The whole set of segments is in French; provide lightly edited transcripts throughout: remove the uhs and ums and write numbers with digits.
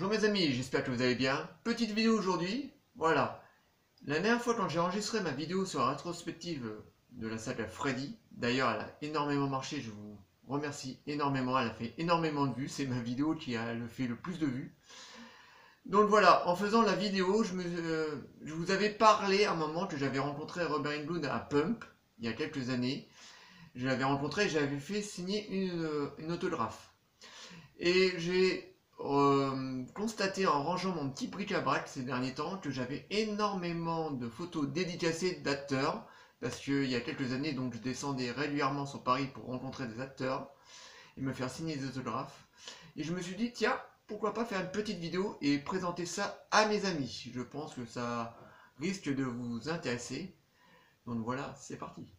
Bonjour mes amis, j'espère que vous allez bien. Petite vidéo aujourd'hui, voilà. La dernière fois quand j'ai enregistré ma vidéo sur la rétrospective de la saga Freddy, d'ailleurs elle a énormément marché, je vous remercie énormément, elle a fait énormément de vues, c'est ma vidéo qui a fait le plus de vues. Donc voilà, en faisant la vidéo, je vous avais parlé à un moment que j'avais rencontré Robert Englund à Pump, il y a quelques années. Je l'avais rencontré et j'avais fait signer une autographe. Et j'ai constaté en rangeant mon petit bric-à-brac ces derniers temps que j'avais énormément de photos dédicacées d'acteurs, parce qu'il y a quelques années, donc je descendais régulièrement sur Paris pour rencontrer des acteurs et me faire signer des autographes. Et je me suis dit, tiens, pourquoi pas faire une petite vidéo et présenter ça à mes amis. Je pense que ça risque de vous intéresser. Donc voilà, c'est parti.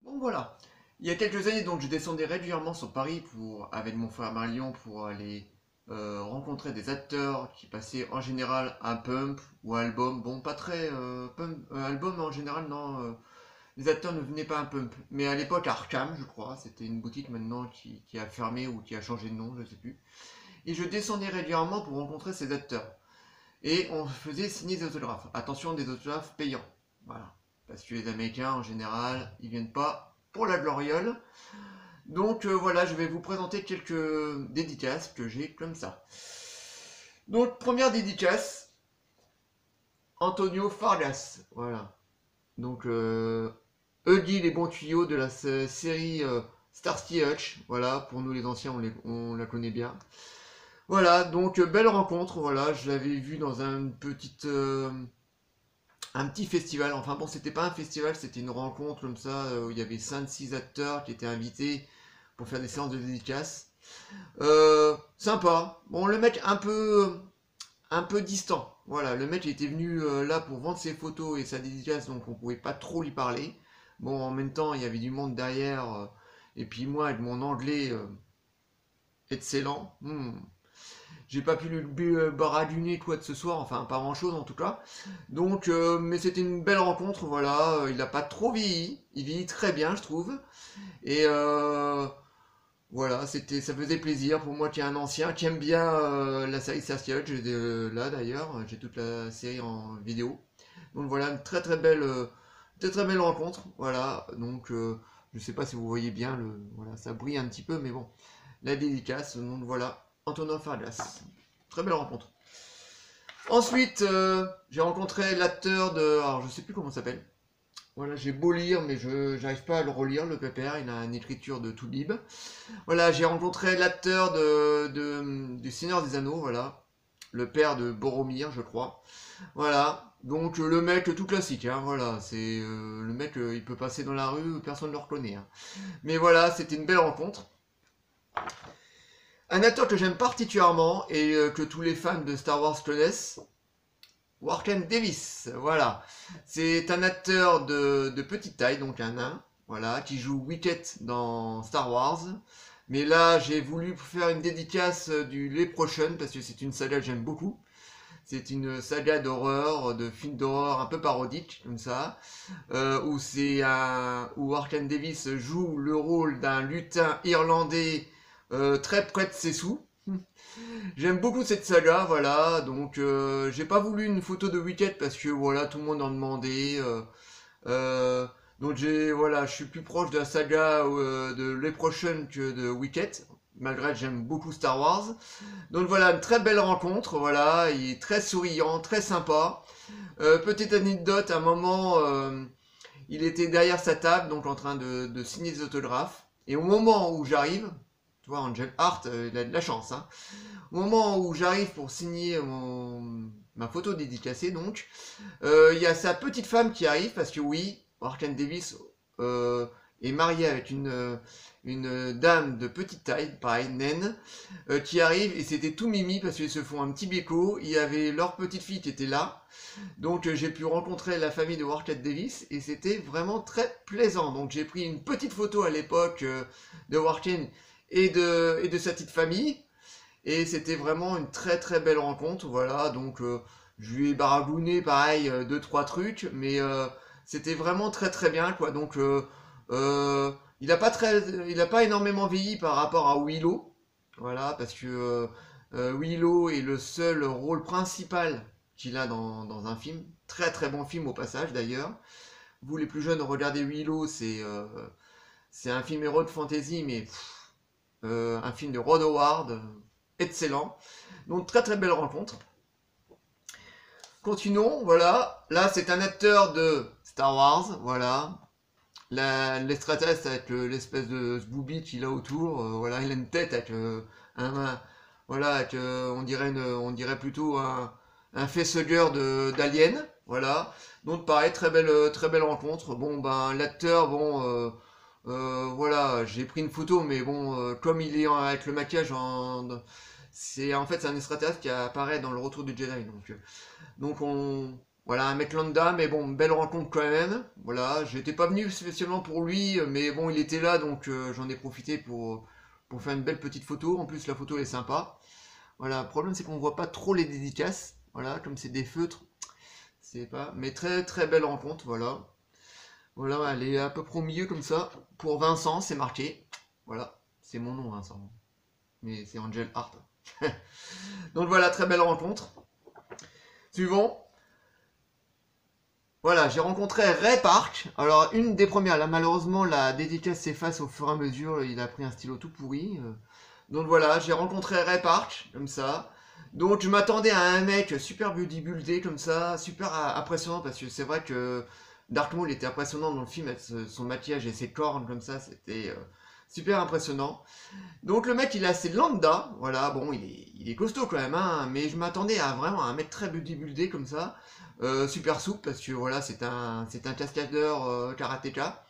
Bon voilà, il y a quelques années, donc je descendais régulièrement sur Paris avec mon frère Marion pour aller rencontrer des acteurs qui passaient en général à Pump ou à Album. Bon, pas très Album en général, non. Les acteurs ne venaient pas à Pump. Mais à l'époque, Arkham, je crois, c'était une boutique maintenant qui a fermé ou qui a changé de nom, je sais plus. Et je descendais régulièrement pour rencontrer ces acteurs. Et on faisait signer des autographes. Attention, des autographes payants. Voilà. Parce que les Américains, en général, ils viennent pas pour la gloriole. Donc voilà, je vais vous présenter quelques dédicaces que j'ai comme ça. Donc, première dédicace, Antonio Fargas. Voilà. Donc, Huggy, les bons tuyaux de la série Starsky Hutch. Voilà, pour nous les anciens, on la connaît bien. Voilà, donc belle rencontre. Voilà, je l'avais vu dans un petit festival. Enfin bon, c'était pas un festival, c'était une rencontre comme ça où il y avait 5-6 acteurs qui étaient invités pour faire des séances de dédicaces. Sympa. Bon, le mec un peu distant. Voilà, le mec était venu là pour vendre ses photos et sa dédicace, donc on pouvait pas trop lui parler. Bon, en même temps, il y avait du monde derrière. Et puis moi, avec mon anglais excellent, j'ai pas pu lui baragouiner quoi de ce soir, enfin pas grand chose en tout cas. Donc, mais c'était une belle rencontre, voilà. Il a pas trop vieilli, il vieillit très bien, je trouve. Et voilà, ça faisait plaisir pour moi qui est un ancien, qui aime bien la série Starsky Hutch, là d'ailleurs, j'ai toute la série en vidéo. Donc voilà, une très belle rencontre, voilà. Donc je sais pas si vous voyez bien, voilà, ça brille un petit peu, mais bon, la dédicace, donc voilà, Antonio Fargas, très belle rencontre. Ensuite, j'ai rencontré l'acteur alors je sais plus comment il s'appelle. Voilà, j'ai beau lire, mais je n'arrive pas à le relire, le pépère, il a une écriture de Toubib. Voilà, j'ai rencontré l'acteur du Seigneur des Anneaux, voilà, le père de Boromir, je crois. Voilà, donc le mec tout classique, hein, voilà, c'est le mec, il peut passer dans la rue, personne ne le reconnaît. Hein. Mais voilà, c'était une belle rencontre. Un acteur que j'aime particulièrement et que tous les fans de Star Wars connaissent, Warken Davis, voilà. C'est un acteur de petite taille, donc un nain, voilà, qui joue Wicket dans Star Wars. Mais là, j'ai voulu faire une dédicace du Leprechaun, parce que c'est une saga que j'aime beaucoup. C'est une saga d'horreur, de film d'horreur un peu parodique, comme ça, où Warken Davis joue le rôle d'un lutin irlandais très près de ses sous. J'aime beaucoup cette saga, voilà, donc j'ai pas voulu une photo de Wicket parce que voilà, tout le monde en demandait. Donc voilà, je suis plus proche de la saga de Leprechaun que de Wicket, malgré que j'aime beaucoup Star Wars. Donc voilà, une très belle rencontre, voilà, il est très souriant, très sympa. Petite anecdote, à un moment, il était derrière sa table, donc en train de signer des autographes. Et au moment où j'arrive, tu vois, Angel Hart, il a de la chance, hein. Au moment où j'arrive pour signer ma photo dédicacée, donc, il y a sa petite femme qui arrive, parce que oui, Warken Davis est marié avec une dame de petite taille, pareil, naine, qui arrive, et c'était tout mimi, parce qu'ils se font un petit béco, il y avait leur petite fille qui était là, donc j'ai pu rencontrer la famille de Warken Davis, et c'était vraiment très plaisant, donc j'ai pris une petite photo à l'époque de Warken et de sa petite famille, et c'était vraiment une très belle rencontre, voilà, donc je lui ai baragouiné pareil, 2-3 trucs, mais c'était vraiment très bien, quoi, donc il a pas énormément vieilli par rapport à Willow, voilà, parce que Willow est le seul rôle principal qu'il a dans un film. Très très bon film au passage d'ailleurs. Vous les plus jeunes, regardez Willow, c'est un film héros de fantasy, mais un film de Rod Howard, excellent. Donc très très belle rencontre. Continuons, voilà. Là c'est un acteur de Star Wars, voilà. L'extraterrestre avec l'espèce de booby qu'il a autour, voilà, il a une tête avec voilà, avec, on dirait plutôt un facehugger d'Alien, voilà. Donc pareil, très belle rencontre. Bon ben l'acteur, bon, voilà, j'ai pris une photo, mais bon, comme il est avec le maquillage, c'est en fait c'est un extraterrestre qui apparaît dans le Retour du Jedi, donc on voilà, un mec lambda, mais bon, belle rencontre quand même. Voilà, j'étais pas venu spécialement pour lui, mais bon, il était là, donc j'en ai profité pour faire une belle petite photo. En plus, la photo est sympa. Voilà, le problème c'est qu'on voit pas trop les dédicaces. Voilà, comme c'est des feutres, c'est pas. Mais très très belle rencontre, voilà. Voilà, elle est à peu près au milieu comme ça. Pour Vincent, c'est marqué. Voilà, c'est mon nom, Vincent. Mais c'est Angel Hart. Donc voilà, très belle rencontre. Suivant. Voilà, j'ai rencontré Ray Park. Alors, une des premières. Là, malheureusement, la dédicace s'efface au fur et à mesure. Il a pris un stylo tout pourri. Donc voilà, j'ai rencontré Ray Park, comme ça. Donc, je m'attendais à un mec super bodybuildé, comme ça. Super impressionnant, parce que c'est vrai que Dark Maul était impressionnant dans le film, avec son maquillage et ses cornes, comme ça. C'était super impressionnant. Donc, le mec, il est assez lambda. Voilà, bon, il est costaud quand même, hein. Mais je m'attendais à vraiment un mec très bodybuildé, comme ça. Super souple parce que voilà c'est un cascadeur karatéka.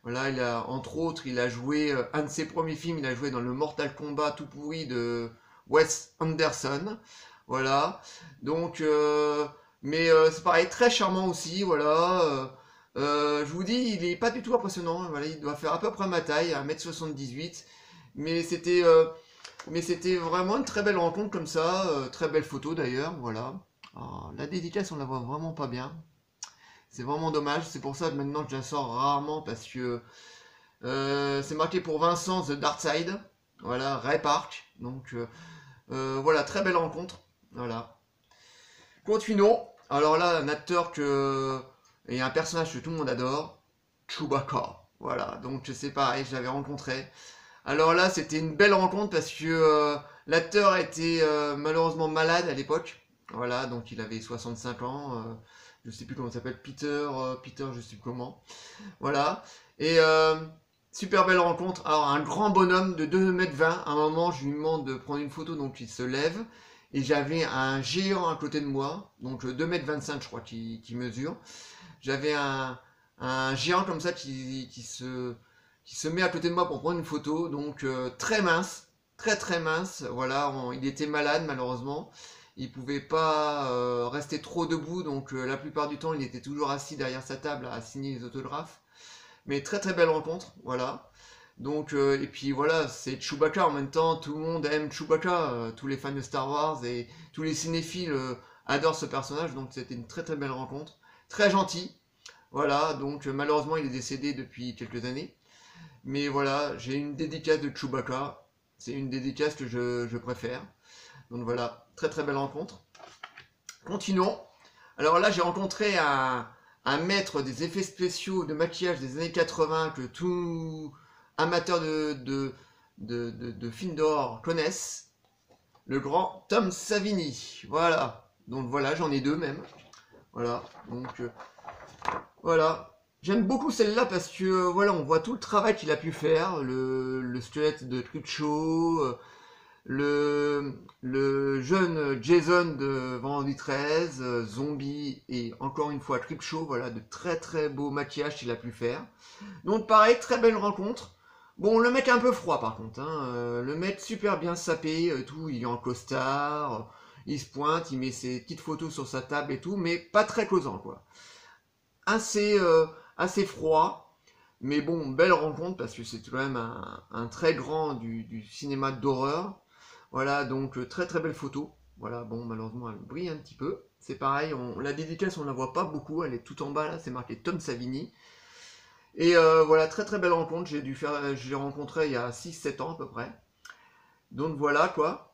Voilà, entre autres il a joué un de ses premiers films, il a joué dans le Mortal Kombat tout pourri de Wes Anderson. Voilà, donc mais c'est pareil, très charmant aussi. Voilà, je vous dis, il est pas du tout impressionnant. Voilà, il doit faire à peu près ma taille, 1m78, mais c'était vraiment une très belle rencontre comme ça, très belle photo d'ailleurs. Voilà. Alors, la dédicace, on la voit vraiment pas bien. C'est vraiment dommage. C'est pour ça que maintenant je la sors rarement parce que c'est marqué pour Vincent The Dark Side. Voilà, Ray Park. Donc voilà, très belle rencontre. Voilà. Continuons. Alors là, un acteur et un personnage que tout le monde adore, Chewbacca. Voilà, donc c'est pareil, je l'avais rencontré. Alors là, c'était une belle rencontre parce que l'acteur était malheureusement malade à l'époque. Voilà, donc il avait 65 ans. Je sais plus comment il s'appelle, Peter, je sais plus comment. Voilà. Et super belle rencontre. Alors, un grand bonhomme de 2,20 m. À un moment, je lui demande de prendre une photo, donc il se lève. Et j'avais un géant à côté de moi, donc 2,25 m, je crois, qui mesure. J'avais un géant comme ça qui se met à côté de moi pour prendre une photo, donc très mince, très très mince. Voilà, il était malade malheureusement. Il pouvait pas rester trop debout, donc la plupart du temps il était toujours assis derrière sa table à signer les autographes. Mais très très belle rencontre, voilà. Donc et puis voilà, c'est Chewbacca en même temps, tout le monde aime Chewbacca, tous les fans de Star Wars et tous les cinéphiles adorent ce personnage, donc c'était une très très belle rencontre, très gentil. Voilà, donc malheureusement il est décédé depuis quelques années. Mais voilà, j'ai une dédicace de Chewbacca, c'est une dédicace que je préfère. Donc voilà, très très belle rencontre. Continuons. Alors là, j'ai rencontré un maître des effets spéciaux de maquillage des années 80 que tout amateur de films d'horreur connaissent. Le grand Tom Savini. Voilà. Donc voilà, j'en ai deux même. Voilà. Donc voilà. J'aime beaucoup celle-là parce que voilà, on voit tout le travail qu'il a pu faire. Le squelette de Creepshow. Le jeune Jason de Vendredi 13, Zombie et encore une fois Creepshow, voilà, de très très beaux maquillages qu'il a pu faire. Donc pareil, très belle rencontre. Bon, le mec est un peu froid par contre, hein. Le mec super bien sapé, tout, il est en costard, il se pointe, il met ses petites photos sur sa table et tout, mais pas très causant quoi. Assez froid, mais bon, belle rencontre parce que c'est quand même un très grand du cinéma d'horreur. Voilà, donc très très belle photo. Voilà, bon, malheureusement, elle brille un petit peu. C'est pareil, la dédicace, on la voit pas beaucoup. Elle est tout en bas, là, c'est marqué Tom Savini. Et voilà, très très belle rencontre. Je l'ai rencontré il y a 6-7 ans à peu près. Donc voilà, quoi.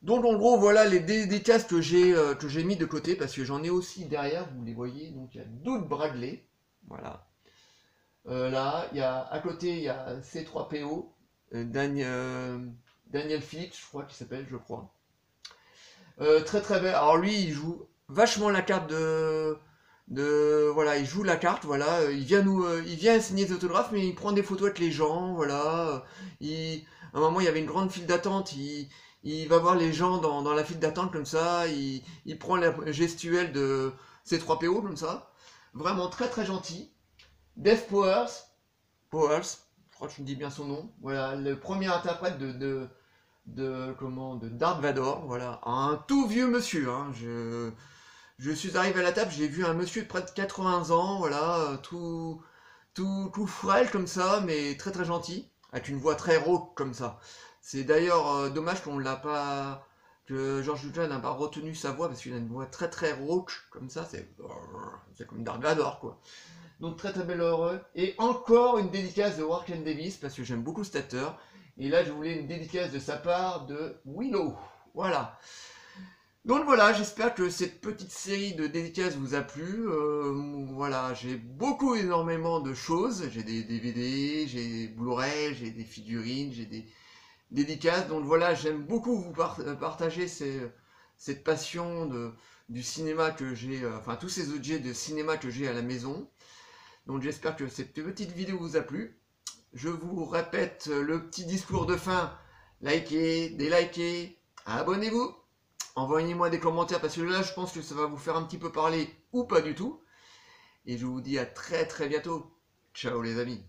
Donc en gros voilà les dédicaces que j'ai mis de côté parce que j'en ai aussi derrière, vous les voyez, donc il y a Doug Bradley, voilà. Là, il y a, à côté il y a C3PO, Daniel Phillips, je crois qu'il s'appelle, je crois. Très très belle. Alors lui il joue vachement la carte voilà, il joue la carte, voilà, il vient signer des autographes, mais il prend des photos avec les gens, voilà. À un moment, il y avait une grande file d'attente, il va voir les gens dans la file d'attente comme ça, il prend la gestuelle de C3PO comme ça. Vraiment très très gentil. Dev Powers, je crois que je me dis bien son nom, voilà, le premier interprète de Darth Vador, voilà, un tout vieux monsieur, hein, je suis arrivé à la table, j'ai vu un monsieur de près de 80 ans, voilà, tout frêle comme ça, mais très très gentil, avec une voix très rauque comme ça. C'est d'ailleurs dommage qu'on l'a pas, que George Lucas n'a pas retenu sa voix parce qu'il a une voix très très rauque comme ça, c'est comme Darth Vador quoi. Donc très très belle heureux. Et encore une dédicace de Warren Davis parce que j'aime beaucoup cet acteur. Et là je voulais une dédicace de sa part de Willow. Voilà. Donc voilà, j'espère que cette petite série de dédicaces vous a plu. Voilà, j'ai beaucoup, énormément de choses. J'ai des DVD, j'ai des Blu-ray, j'ai des figurines, j'ai des dédicaces. Donc voilà, j'aime beaucoup vous partager cette passion du cinéma que j'ai, enfin tous ces objets de cinéma que j'ai à la maison. Donc j'espère que cette petite vidéo vous a plu. Je vous répète le petit discours de fin. Likez, délikez, abonnez-vous. Envoyez-moi des commentaires parce que là je pense que ça va vous faire un petit peu parler ou pas du tout. Et je vous dis à très très bientôt. Ciao les amis.